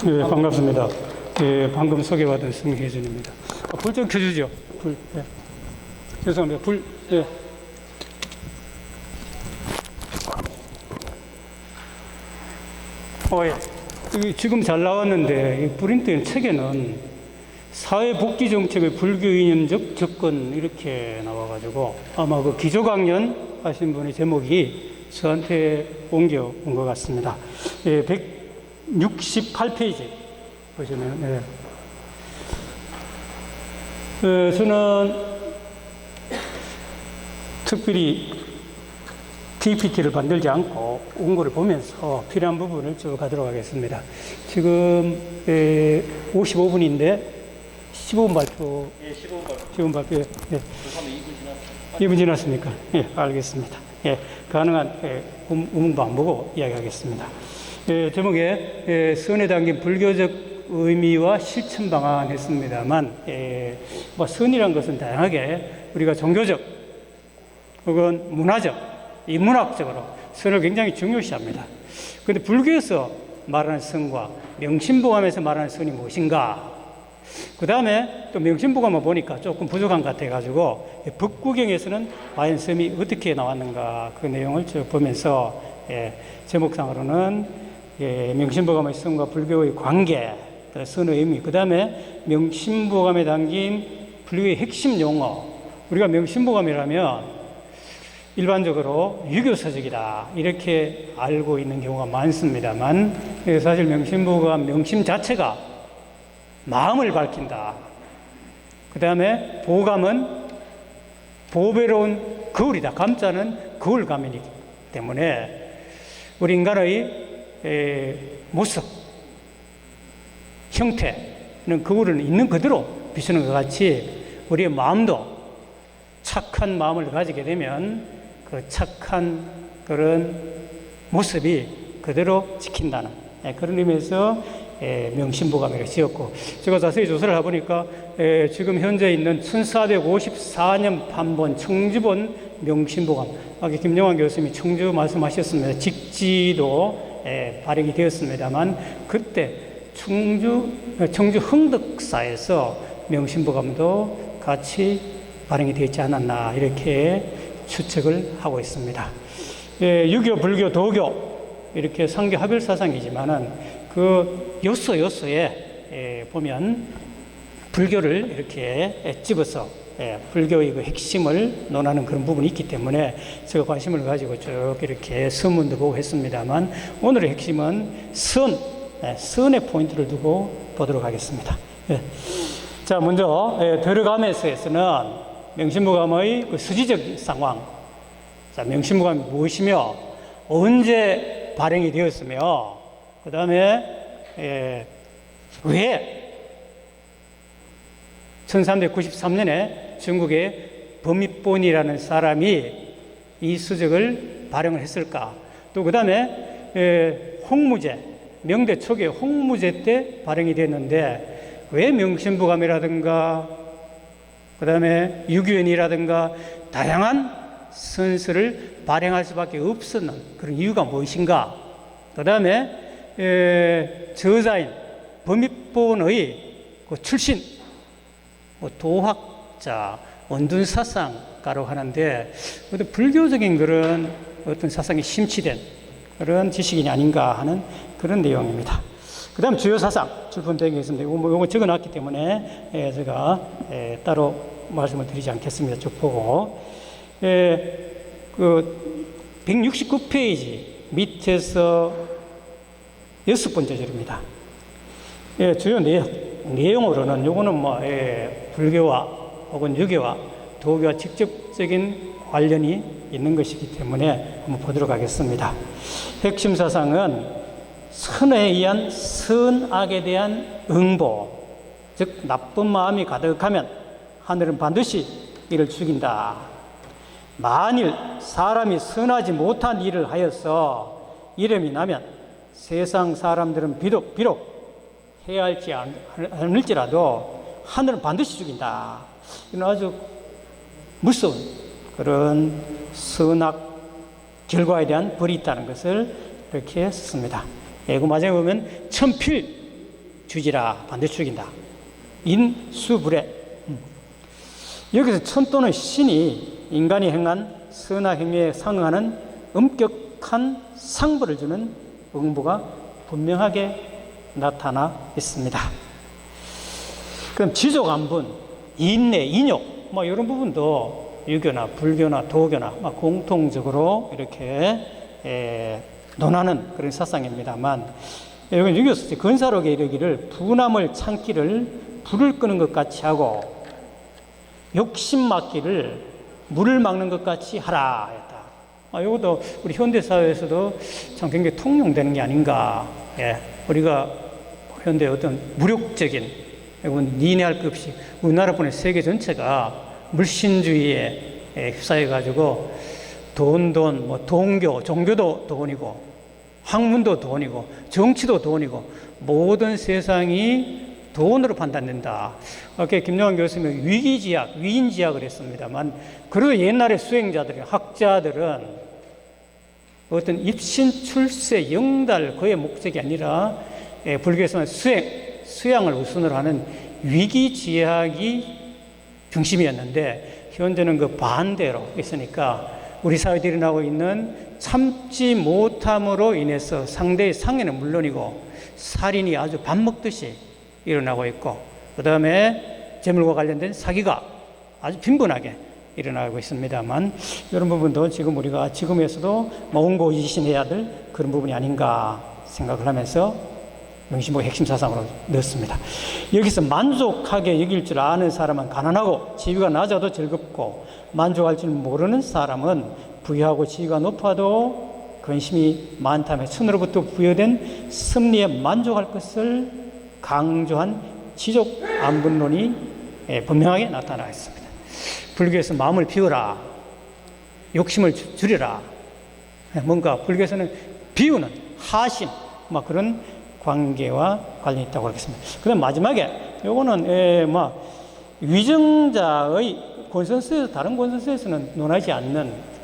네, 반갑습니다. 네, 방금 소개받은 성혜준입니다. 불 좀 켜주죠. 불. 네. 죄송합니다. 불. 네. 예. 지금 잘 나왔는데, 이 프린트 책에는 사회복지정책의 불교 이념적 접근 이렇게 나와가지고 아마 그 기조강연 하신 분의 제목이 저한테 옮겨온 것 같습니다. 예, 168페이지 보시면, 예. 저는 특별히 PPT를 만들지 않고 원고를 보면서 필요한 부분을 쭉 가도록 하겠습니다. 지금 55분인데 15분 발표. 예, 15분 발표. 15분 발표. 예. 그러면 2분 지났습니다. 2분 지났습니까? 예, 알겠습니다. 예, 가능한 의문도 안 보고 이야기하겠습니다. 예, 제목에 선에 담긴 불교적 의미와 실천 방안 했습니다만, 뭐 선이란 것은 다양하게 우리가 종교적 혹은 문화적, 인문학적으로 선을 굉장히 중요시합니다. 그런데 불교에서 말하는 선과 명심보감에서 말하는 선이 무엇인가? 그 다음에 또 명심보감을 보니까 조금 부족한 것 같아가지고 법구경에서는 과연 선이 어떻게 나왔는가 그 내용을 쭉 보면서 제목상으로는 명심보감의 선과 불교의 관계, 선의 의미, 그 다음에 명심보감에 담긴 불교의 핵심 용어. 우리가 명심보감이라면 일반적으로 유교서적이다 이렇게 알고 있는 경우가 많습니다만, 사실 명심보감 명심 자체가 마음을 밝힌다. 그 다음에 보감은 보배로운 거울이다. 감자는 거울감이기 때문에 우리 인간의 모습, 형태는 거울은 있는 그대로 비추는 것 같이 우리의 마음도 착한 마음을 가지게 되면 그 착한 그런 모습이 그대로 지킨다는 그런 의미에서 명심보감이라고 지었고, 제가 자세히 조사를 해보니까 지금 현재 있는 1454년 판본 청주본 명심보감, 아까 김영환 교수님이 청주 말씀하셨습니다. 직지도 발행이 되었습니다만 그때 청주 흥덕사에서 명심보감도 같이 발행이 되지 않았나 이렇게 추측을 하고 있습니다. 유교, 불교, 도교 이렇게 상교 하별 사상이지만은 그 요소에 보면 불교를 이렇게 집어서 불교의 그 핵심을 논하는 그런 부분이 있기 때문에 제가 관심을 가지고 쭉 이렇게 서문도 보고 했습니다만, 오늘의 핵심은 선의 포인트를 두고 보도록 하겠습니다. 자, 먼저 들어가면서에서는 명심보감의 그 수지적 상황, 자, 명심보감이 무엇이며 언제 발행이 되었으며 그 다음에 왜 1393년에 중국의 범익본이라는 사람이 이 수적을 발행을 했을까? 또 그 다음에 홍무제, 명대 초기에 홍무제 때 발행이 됐는데 왜 명심보감이라든가 그 다음에 유교연이라든가 다양한 선서를 발행할 수밖에 없었는 그런 이유가 무엇인가? 그 다음에 저자인 범익본의 그 출신, 뭐 도학자, 원둔사상가로 하는데 어떤 불교적인 그런 어떤 사상이 심취된 그런 지식인이 아닌가 하는 그런 내용입니다. 그 다음 주요 사상, 출판되어 있습니다. 이거 적어놨기 때문에 제가 따로 말씀을 드리지 않겠습니다. 쭉 보고. 그 169페이지 밑에서 6번째 절입니다. 주요 내용으로는 요거는 뭐 불교와 혹은 유교와 도교와 직접적인 관련이 있는 것이기 때문에 한번 보도록 하겠습니다. 핵심 사상은 선에 의한 선악에 대한 응보, 즉 나쁜 마음이 가득하면 하늘은 반드시 이를 죽인다. 만일 사람이 선하지 못한 일을 하여서 이름이 나면 세상 사람들은 비록 해야 할지 않을지라도 하늘은 반드시 죽인다. 이건 아주 무서운 그런 선악 결과에 대한 벌이 있다는 것을 이렇게 썼습니다. 그 마지막에 보면 천필 주지라 반드시 죽인다. 인수불해. 여기서 천 또는 신이 인간이 행한 선악 행위에 상응하는 엄격한 상벌을 주는 응보가 분명하게 나타나 있습니다. 그럼 지족 안분, 인내, 인욕 뭐 이런 부분도 유교나 불교나 도교나 공통적으로 이렇게 논하는 그런 사상입니다만, 여기 유교서 근사록에 이르기를 분함을 참기를 불을 끄는 것 같이 하고 욕심 막기를 물을 막는 것 같이 하라 했다. 이것도 우리 현대 사회에서도 참 굉장히 통용되는 게 아닌가. 우리가 현대 어떤 무력적인, 니네할 것 없이 우리나라뿐만 세계 전체가 물신주의에 휩싸여가지고 돈, 뭐 동교, 종교도 돈이고 학문도 돈이고 정치도 돈이고 모든 세상이 돈으로 판단된다. 아까 김영환 교수님이 위기지약, 위인지약을 했습니다만, 그래도 옛날에 수행자들이, 학자들은 어떤 입신, 출세, 영달 그의 목적이 아니라 불교에서는 수양을 우선으로 하는 위기지약이 중심이었는데, 현대는 그 반대로 있으니까 우리 사회에 일어나고 있는 참지 못함으로 인해서 상대의 상해는 물론이고 살인이 아주 밥 먹듯이 일어나고 있고, 그 다음에 재물과 관련된 사기가 아주 빈번하게 일어나고 있습니다만, 이런 부분도 지금 우리가 지금에서도 원고지신해야 될 그런 부분이 아닌가 생각을 하면서 명심보의 핵심 사상으로 넣었습니다. 여기서 만족하게 여길 줄 아는 사람은 가난하고 지위가 낮아도 즐겁고, 만족할 줄 모르는 사람은 부유하고 지위가 높아도 근심이 많다며 천으로부터 부여된 섭리에 만족할 것을 강조한 지족 안분론이 분명하게 나타나 있습니다. 불교에서 마음을 비우라, 욕심을 줄여라, 뭔가 불교에서는 비우는 하심, 그런 관계와 관련이 있다고 하겠습니다. 그 다음 마지막에 요거는 위정자의 권선서에서, 다른 권선서에서는 논하지 않는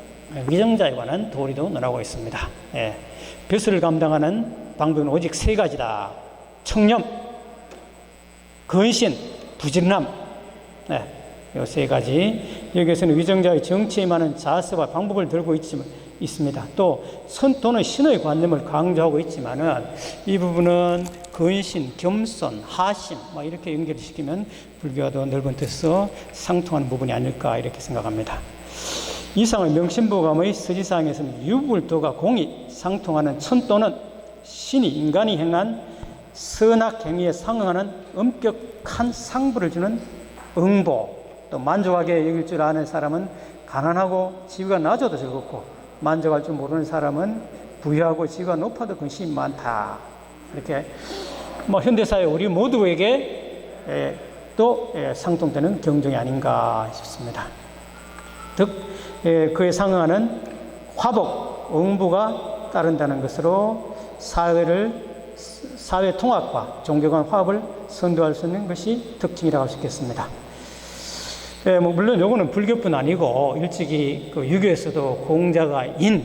위정자에 관한 도리도 논하고 있습니다. 벼슬을 감당하는 방법은 오직 세 가지다. 청렴, 근신, 부지런함. 이 세 가지. 여기에서는 위정자의 정치에 임하는 자세와 방법을 들고 있습니다. 또 선토는 신의 관념을 강조하고 있지만은 이 부분은 근신, 겸손, 하심 이렇게 연결시키면 불교와도 넓은 뜻으로 상통하는 부분이 아닐까 이렇게 생각합니다. 이상의 명심보감의 서지사항에서는 유불도가 공이 상통하는 천도는 신이 인간이 행한 선악 행위에 상응하는 엄격한 상부를 주는 응보, 또 만족하게 여길 줄 아는 사람은 가난하고 지위가 낮아도 즐겁고, 만족할 줄 모르는 사람은 부유하고 지위가 높아도 근심이 많다. 이렇게 현대사회 우리 모두에게 또 상통되는 경종이 아닌가 싶습니다. 즉 그에 상응하는 화복, 응부가 따른다는 것으로 사회 통합과 종교 간 화합을 선도할 수 있는 것이 특징이라고 할 수 있겠습니다. 물론 요거는 불교뿐 아니고 일찍이 그 유교에서도 공자가 인,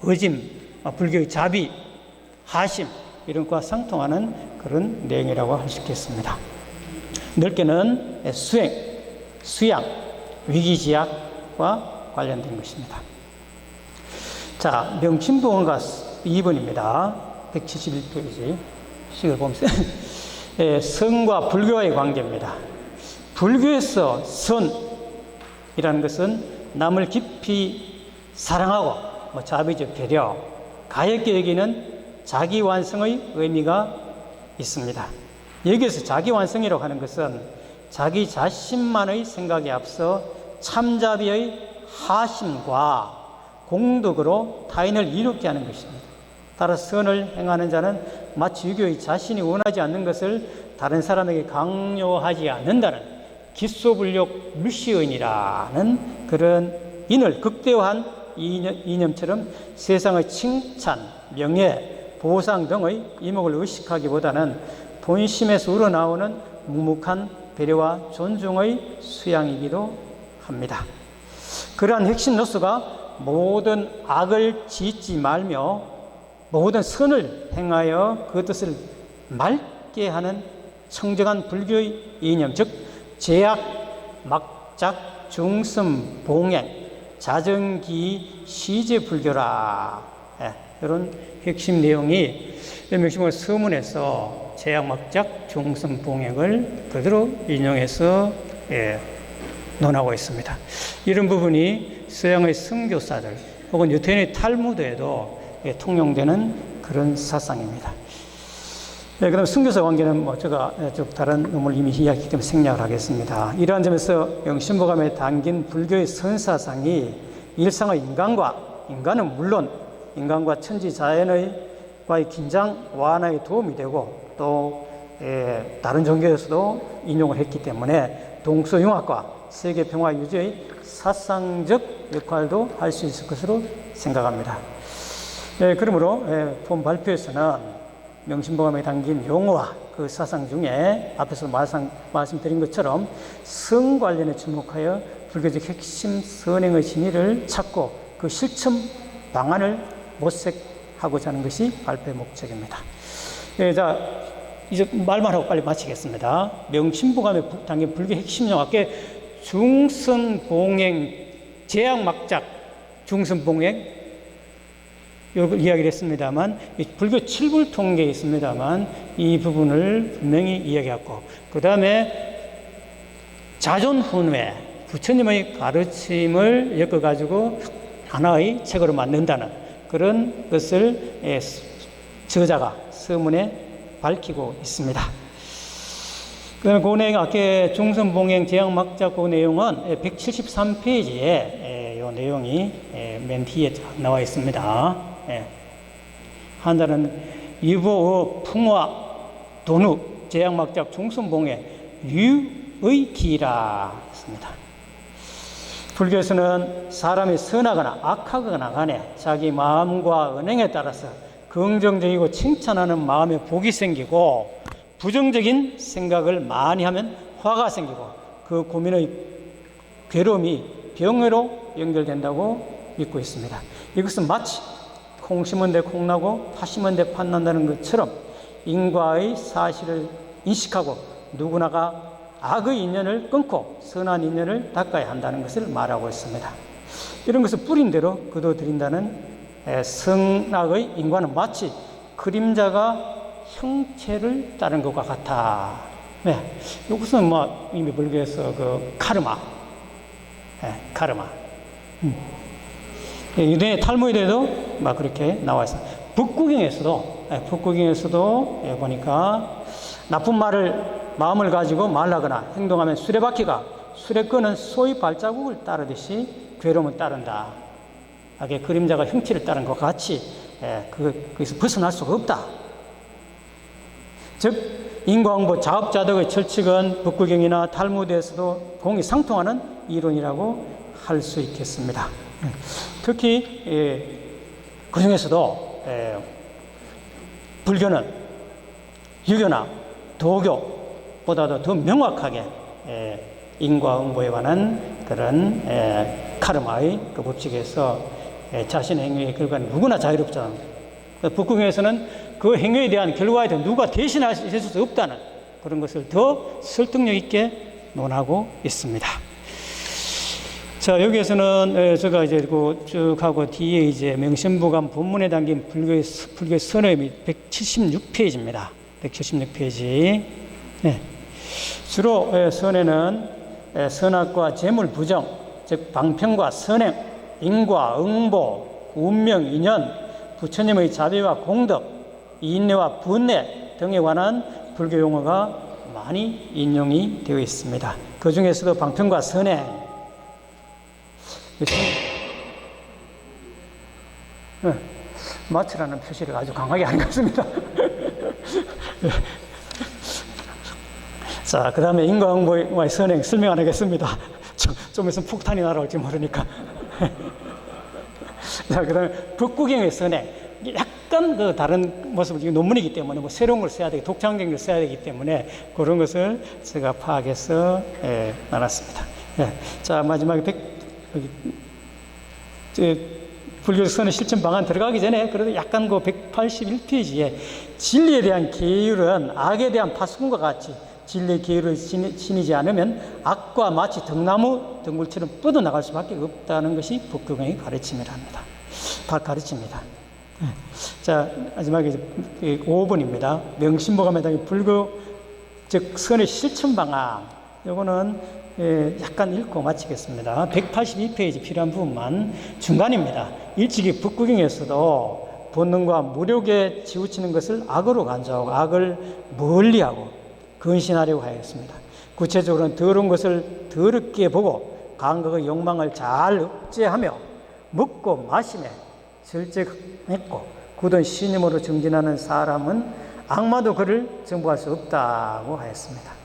의짐, 불교의 자비, 하심 이런 것과 상통하는 그런 내용이라고 할 수 있겠습니다. 넓게는 수행, 수양, 위기지약과 관련된 것입니다. 자, 명심보감과 2번입니다. 171페이지 식을 보면서 선과 불교와의 관계입니다. 불교에서 선이라는 것은 남을 깊이 사랑하고 자비적 배려, 가볍게 여기는 자기 완성의 의미가 있습니다. 여기에서 자기 완성이라고 하는 것은 자기 자신만의 생각에 앞서 참자비의 하심과 공덕으로 타인을 이롭게 하는 것입니다. 따라서 선을 행하는 자는 마치 유교의 자신이 원하지 않는 것을 다른 사람에게 강요하지 않는다는 기소불력 물시의인이라는 그런 인을 극대화한 이념처럼 세상의 칭찬, 명예, 보상 등의 이목을 의식하기보다는 본심에서 우러나오는 묵묵한 배려와 존중의 수양이기도 합니다. 그러한 핵심 요소가 모든 악을 짓지 말며 모든 선을 행하여 그 뜻을 맑게 하는 청정한 불교의 이념, 즉 제약, 막작, 중심, 봉행, 자정기, 시제 불교라. 이런 핵심 내용이 명심을 서문에서 제약, 막작, 중심, 봉행을 그대로 인용해서 논하고 있습니다. 이런 부분이 서양의 선교사들 혹은 유태인의 탈무드에도 통용되는 그런 사상입니다. 그다음 선교사 관계는 제가 좀 다른 논문을 이미 이야기했기 때문에 생략을 하겠습니다. 이러한 점에서 명심보감에 담긴 불교의 선사상이 일상의 인간은 물론 인간과 천지 자연과의 긴장 완화에 도움이 되고 또 다른 종교에서도 인용을 했기 때문에 동서융합과 세계 평화 유지의 사상적 역할도 할 수 있을 것으로 생각합니다. 그러므로 본 발표에서는 명심보감에 담긴 용어와 그 사상 중에 앞에서 말씀드린 것처럼 성 관련에 주목하여 불교적 핵심 선행의 진리를 찾고 그 실천 방안을 모색하고자 하는 것이 발표의 목적입니다. 자, 이제 말만 하고 빨리 마치겠습니다. 명심보감에 담긴 불교 핵심 용어, 아까 중선봉행, 제약막작, 중선봉행 이야기를 했습니다만 불교 7불통계에 있습니다만 이 부분을 분명히 이야기했고 그 다음에 자존훈회, 부처님의 가르침을 엮어가지고 하나의 책으로 만든다는 그런 것을 저자가 서문에 밝히고 있습니다. 그 내용, 아까 중선봉행 제약막작 그 내용은 173페이지에 이 내용이 맨 뒤에 나와 있습니다. 한자는 유보의 풍화 도누 제약막작 중선봉행 류의 기라 했습니다. 불교에서는 사람이 선하거나 악하거나 간에 자기 마음과 언행에 따라서 긍정적이고 칭찬하는 마음에 복이 생기고 부정적인 생각을 많이 하면 화가 생기고 그 고민의 괴로움이 병으로 연결된다고 믿고 있습니다. 이것은 마치 콩 심은 데 콩 나고 파 심은 데 팥 난다는 것처럼 인과의 사실을 인식하고 누구나가 악의 인연을 끊고 선한 인연을 닦아야 한다는 것을 말하고 있습니다. 이런 것을 뿌린 대로 거둬들인다는 성악의 인과는 마치 그림자가 형체를 따른 것과 같아. 이것은 이미 불교에서 그 카르마, 카르마. 유대의 탈무드에도 그렇게 나와 있어요. 북구경에서도 보니까 나쁜 마음을 가지고 말하거나 행동하면 수레바퀴가 수레끈은 소의 발자국을 따르듯이 괴로움을 따른다. 그림자가 형체를 따른 것과 같이 거기서 벗어날 수가 없다. 즉 인과응보 자업자득의 철칙은 북구경이나 탈무드에서도 공이상통하는 이론이라고 할 수 있겠습니다. 특히 그 중에서도 불교는 유교나 도교보다도 더 명확하게 인과응보에 관한 그런 카르마의 그 법칙에서 자신의 행위의 결과는 누구나 자유롭잖아요. 북구경에서는 그 행위에 대한 결과에 대해 누가 대신할 수 없다는 그런 것을 더 설득력 있게 논하고 있습니다. 자, 여기에서는 제가 이제 쭉 하고 뒤에 이제 명심보감 본문에 담긴 불교의 선언이 176페이지입니다. 176페이지. 주로 선에는 선악과 재물 부정, 즉 방편과 선행, 인과, 응보, 운명, 인연, 부처님의 자비와 공덕, 인내와 분내 등에 관한 불교 용어가 많이 인용이 되어 있습니다. 그 중에서도 방편과 선행, 마치라는 표시를 아주 강하게 하는 것 같습니다. 자, 그 다음에 인과응보의 선행 설명 안 하겠습니다. 좀 있으면 폭탄이 날아올지 모르니까. 자, 그 다음에 북구경의 선행. 약간 그 다른 모습을, 논문이기 때문에 새로운 걸 써야 되고 독창적인 걸 써야 되기 때문에 그런 것을 제가 파악해서 나눴습니다. 자, 마지막에 불교적 선의 실천 방안 들어가기 전에 그래도 약간 그 181페이지에 진리에 대한 계율은 악에 대한 파수꾼과 같이 진리의 계율을 지니지 않으면 악과 마치 등나무 등굴처럼 뻗어나갈 수밖에 없다는 것이 법교경의 가르침이랍니다. 가르칩니다. 자, 마지막에 5번입니다. 명심보감의 불교 즉 선의 실천 방안. 요거는 약간 읽고 마치겠습니다. 182페이지 필요한 부분만 중간입니다. 일찍이 북구경에서도 본능과 무력에 치우치는 것을 악으로 간주하고 악을 멀리하고 근신하려고 하였습니다. 구체적으로는 더러운 것을 더럽게 보고 감각의 욕망을 잘 억제하며 먹고 마심에 절제했고 굳은 신념으로 정진하는 사람은 악마도 그를 정복할 수 없다고 하였습니다.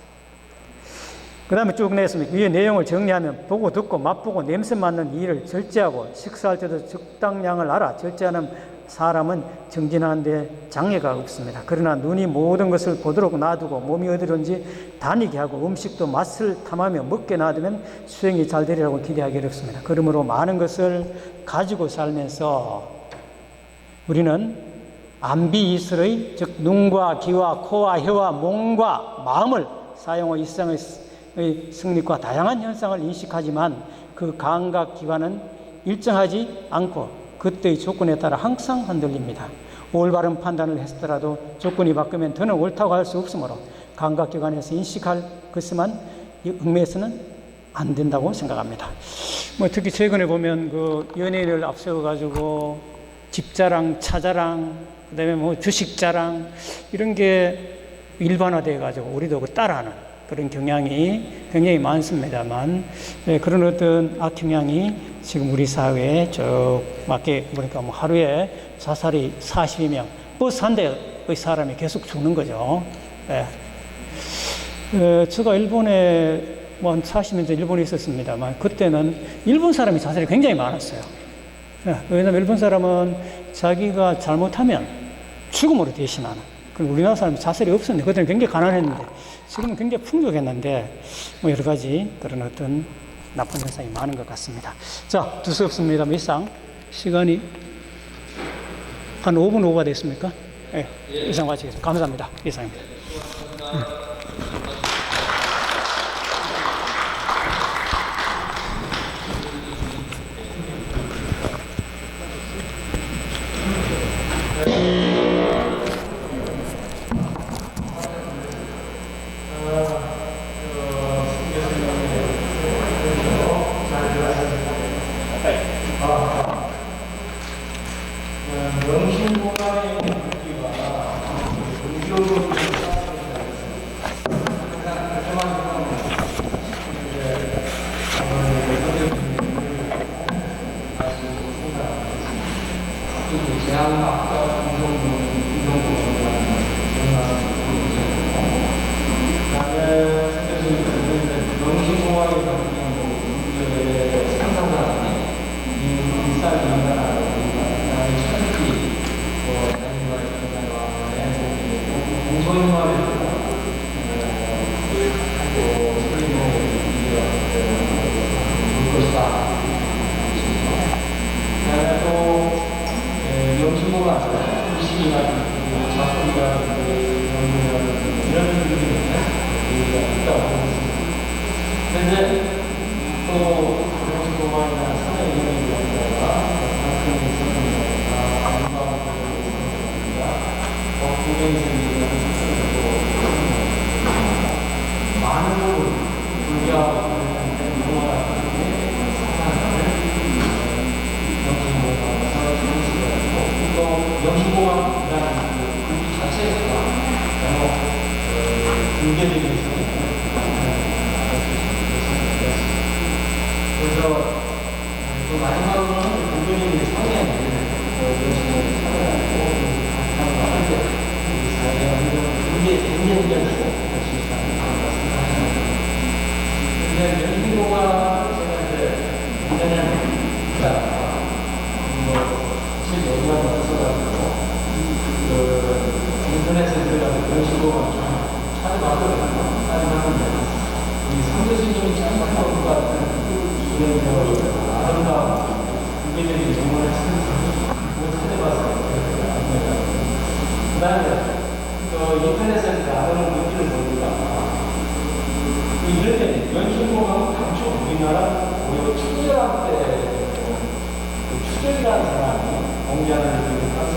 그 다음에 쭉 내었습니다. 위의 내용을 정리하면 보고 듣고 맛보고 냄새 맡는 이를 절제하고 식사할 때도 적당량을 알아 절제하는 사람은 정진하는 데 장애가 없습니다. 그러나 눈이 모든 것을 보도록 놔두고 몸이 어디론지 다니게 하고 음식도 맛을 탐하며 먹게 놔두면 수행이 잘 되리라고 기대하기 어렵습니다. 그러므로 많은 것을 가지고 살면서 우리는 암비이슬의 즉 눈과 귀와 코와 혀와 몸과 마음을 사용하여 일상의 승리과 다양한 현상을 인식하지만 그 감각기관은 일정하지 않고 그때의 조건에 따라 항상 흔들립니다. 올바른 판단을 했더라도 조건이 바뀌면 더는 옳다고 할 수 없으므로 감각기관에서 인식할 것만 얽매여서는 안 된다고 생각합니다. 특히 최근에 보면 그 연예인을 앞세워가지고 집자랑, 차자랑, 그다음에 주식자랑 이런 게 일반화돼가지고 우리도 그 따라하는 그런 경향이 굉장히 많습니다만 그런 어떤 악경향이 지금 우리 사회에 쭉 맞게 보니까 하루에 자살이 42명, 버스 한 대의 사람이 계속 죽는 거죠. 제가 일본에 한 40년 전 일본에 있었습니다만 그때는 일본 사람이 자살이 굉장히 많았어요. 왜냐하면 일본 사람은 자기가 잘못하면 죽음으로 대신하는. 그럼 우리나라 사람은 자살이 없었는데 그때는 굉장히 가난했는데 지금은 굉장히 풍족했는데 여러 가지 그런 어떤 나쁜 현상이 많은 것 같습니다. 자, 두서없습니다. 이상 시간이 한 5분 오버가 됐습니까? 네, 이상 마치겠습니다. 감사합니다. 이상입니다. 이기적인 정보를 찾아봐서 그 다음에 인터넷에서 나오는 문제를 보니까 이럴 때 명심보감은 당초 우리나라 고려 추적할 때 추적이라는 사람이 공개하는 한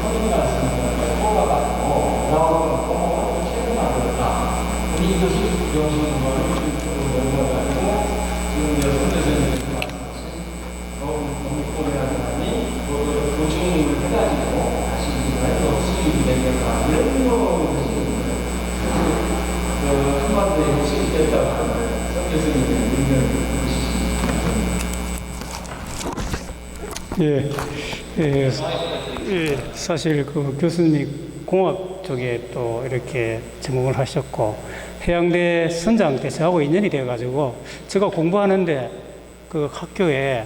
성인이라는 사람이 뽑아가지고 나오는 공부를 책을 만들었다. 우리 이것이 명심보감을 연구해가지고 지금 선생님께서 말씀하신 농민권이라는 사람이 조직을 해가지고 다시 이걸 수익이 되겠다. 이런 것이 한반도에 핵심이 됐다고 하는 성 교수님의 의견을 사실 그 교수님 공학 쪽에 또 이렇게 전공을 하셨고 해양대 선장 때 저하고 인연이 돼가지고 제가 공부하는데 그 학교에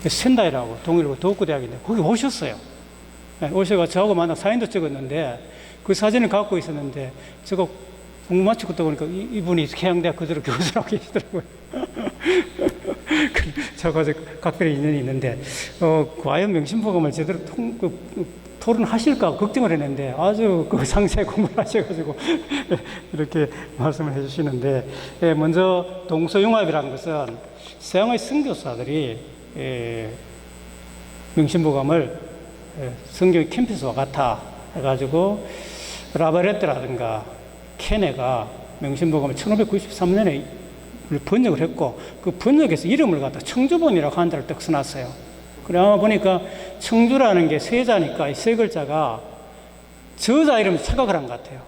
센다이라고 동일고 도읍구대학인데 거기 오셨어요. 오셔가 저하고 만나 사진도 찍었는데 그 사진을 갖고 있었는데 제가 공부 마치고 또 보니까 이분이 해양대학 그대로 교수라고 계시더라고요. 저하고 각별의 인연이 있는데 과연 명심보감을 제대로 토론하실까 걱정을 했는데 아주 그 상세히 공부를 하셔가지고 이렇게 말씀을 해주시는데 먼저 동서융합이라는 것은 서양의 선교사들이 명심보감을 성경 캠퍼스와 같아 해가지고 라바레트라든가 케네가 명심보감을 1593년에 번역을 했고 그 번역에서 이름을 갖다 청주본이라고 한 자를 딱 써놨어요. 그래 아마 보니까 청주라는 게 세자니까 세 글자가 저자 이름을 착각을 한 것 같아요.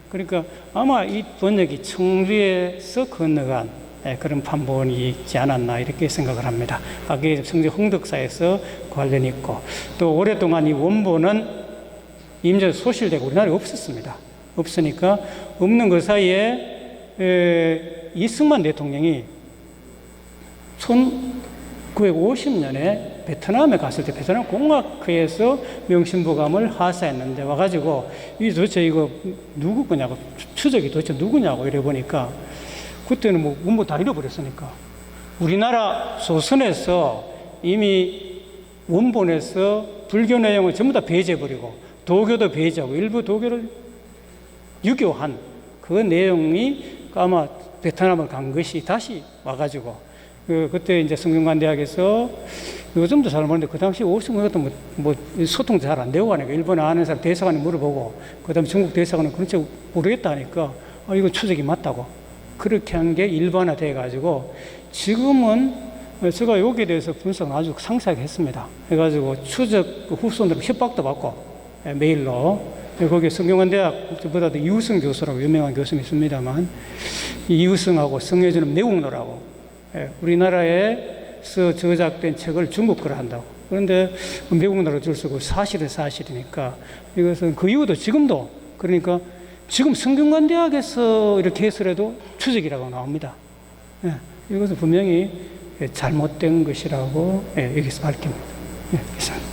그러니까 아마 이 번역이 청주에서 건너간 그런 판본이 있지 않았나 이렇게 생각을 합니다. 그게 성주 홍덕사에서 관련이 있고 또 오랫동안 이 원본은 임전 소실되고 우리나라에 없었습니다. 없으니까 없는 그 사이에 이승만 대통령이 1950년에 베트남에 갔을 때 베트남 공학회에서 명심보감을 하사했는데 와가지고 이 도대체 이거 누구 거냐고 추적이 도대체 누구냐고 이래 보니까 그때는 뭐 원본 다 잃어버렸으니까 우리나라 조선에서 이미 원본에서 불교 내용을 전부 다 배제해버리고 도교도 배제하고 일부 도교를 유교한 그 내용이 아마 베트남을 간 것이 다시 와가지고 그때 이제 성균관대학에서 요즘도 잘 모르는데 그 당시 오승훈 같은 뭐 소통도 잘 안 되고 하니까 일본에 아는 사람 대사관에 물어보고 그다음에 중국 대사관은 그런 줄 모르겠다 하니까 이거 추적이 맞다고 그렇게 한 게 일반화돼 가지고 지금은 제가 여기에 대해서 분석을 아주 상세하게 했습니다. 해가지고 추적 후손들은 협박도 받고 메일로 거기에 성균관대학보다도 이우승 교수라고 유명한 교수님이 있습니다만 이우승하고 성혜준은 내국노라고 우리나라에서 저작된 책을 중국 거로 한다고 그런데 내국노로 줄 쓰고 사실은 사실이니까 이것은 그 이후도 지금도 그러니까 지금 성균관대학에서 이렇게 해서라도 추적이라고 나옵니다. 이것은 분명히 잘못된 것이라고 여기서 밝힙니다. 감사합니다.